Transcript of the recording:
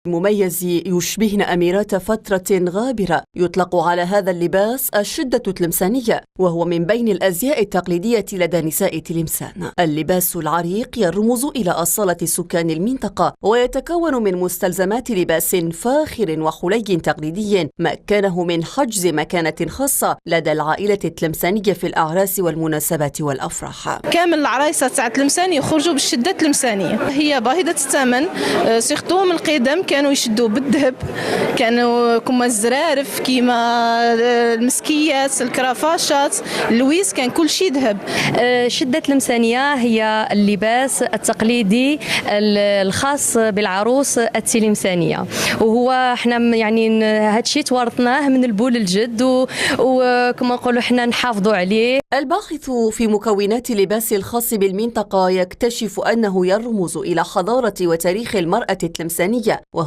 مميز يشبهن أميرات فترة غابرة. يطلق على هذا اللباس الشدة التلمسانية، وهو من بين الأزياء التقليدية لدى نساء تلمسان. اللباس العريق يرمز إلى أصالة سكان المنطقة، ويتكون من مستلزمات لباس فاخر وحلي تقليدي مكنه من حجز مكانة خاصة لدى العائلة التلمسانية في الأعراس والمناسبات والأفراح. كامل العرايسة تاع تلمسان يخرجوا بالشدة التلمسانية، هي باهظة الثمن. سيرتو من القدم كانوا يشدوا بالذهب، كانوا كما الزرارف، كيما المسكيات، الكرافاشات، اللويس، كان كل شيء ذهب. شدة تلمسانية هي اللباس التقليدي الخاص بالعروس التلمسانية، وهو احنا يعني هادشي توارثناه من البول الجد، وكما نقولوا احنا نحافظوا عليه. الباحث في مكونات اللباس الخاص بالمنطقة يكتشف أنه يرمز إلى حضارة وتاريخ المرأة التلمسانية، وهو